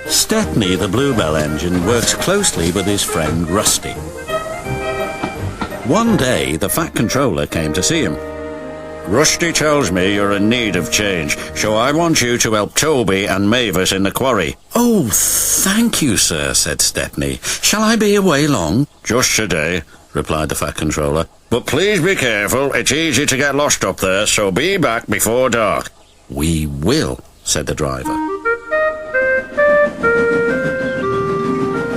Stepney, the Bluebell engine, works closely with his friend Rusty. One day, the Fat Controller came to see him. "Rusty tells me you're in need of change, so I want you to help Toby and Mavis in the quarry." "Oh, thank you, sir," said Stepney. "Shall I be away long?" "Just today," replied the Fat Controller. "But please be careful, it's easy to get lost up there, so be back before dark." "We will," said the driver.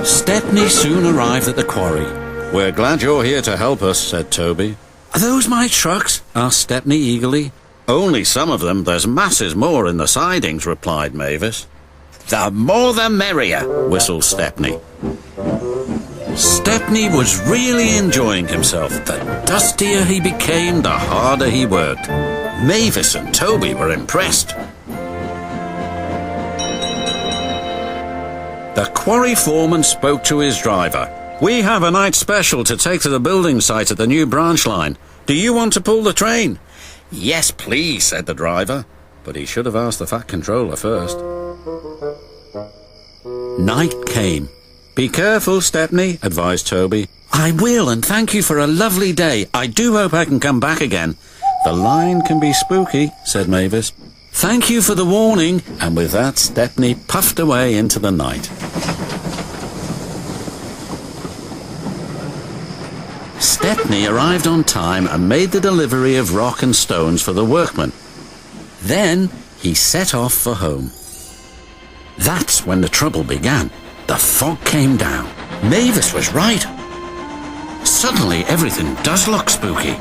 Stepney soon arrived at the quarry. "We're glad you're here to help us," said Toby. "Are those my trucks?" asked Stepney eagerly. "Only some of them. There's masses more in the sidings," replied Mavis. "The more the merrier," whistled Stepney. Stepney was really enjoying himself. The dustier he became, the harder he worked. Mavis and Toby were impressed. The quarry foreman spoke to his driver. "We have a night special to take to the building site at the new branch line. Do you want to pull the train?" "Yes, please," said the driver. But he should have asked the Fat Controller first. Night came. "Be careful, Stepney," advised Toby. "I will, and thank you for a lovely day. I do hope I can come back again." "The line can be spooky," said Mavis. "Thank you for the warning." And with that, Stepney puffed away into the night. Stepney arrived on time and made the delivery of rock and stones for the workmen. Then he set off for home. That's when the trouble began. The fog came down. Mavis was right. Suddenly everything does look spooky.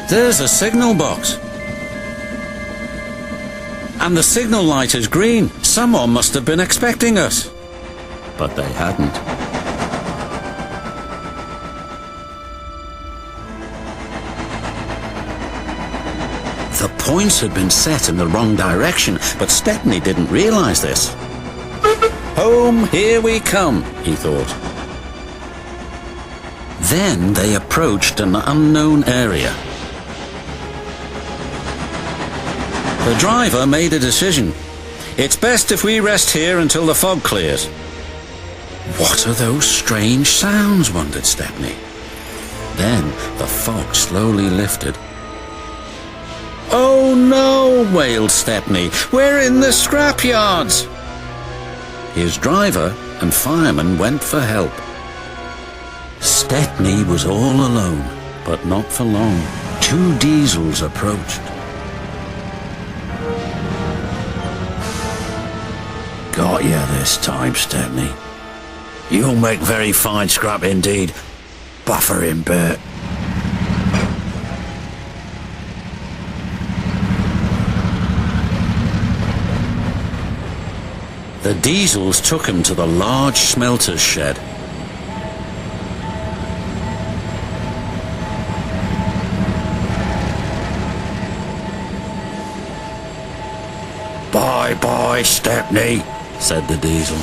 There's a signal box. And the signal light is green. Someone must have been expecting us. But they hadn't. The points had been set in the wrong direction, but Stepney didn't realize this. "Home, here we come," he thought. Then they approached an unknown area. The driver made a decision. "It's best if we rest here until the fog clears." What are those strange sounds, wondered Stepney. Then the fog slowly lifted. "Oh no," wailed Stepney, "we're in the scrapyards." His driver and fireman went for help. Stepney was all alone, but not for long. 2 diesels approached. "Got you this time, Stepney. You'll make very fine scrap indeed. Buffer him, Bert." The diesels took him to the large smelter's shed. "Bye-bye, Stepney," said the diesel.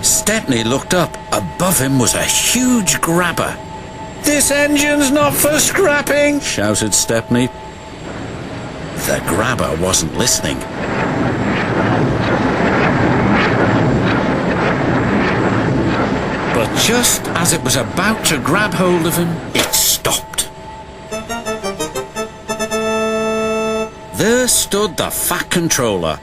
Stepney looked up. Above him was a huge grabber. "This engine's not for scrapping," shouted Stepney. The grabber wasn't listening. But just as it was about to grab hold of him, it stopped. There stood the Fat Controller.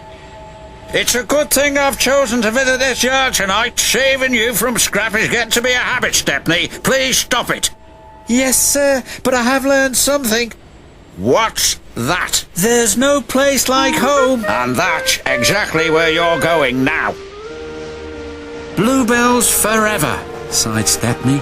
"It's a good thing I've chosen to visit this yard tonight. Saving you from scrap is getting to be a habit, Stepney. Please stop it." "Yes, sir, but I have learned something." "What's that?" "There's no place like home." "And that's exactly where you're going now." "Bluebells forever," sighed Stepney.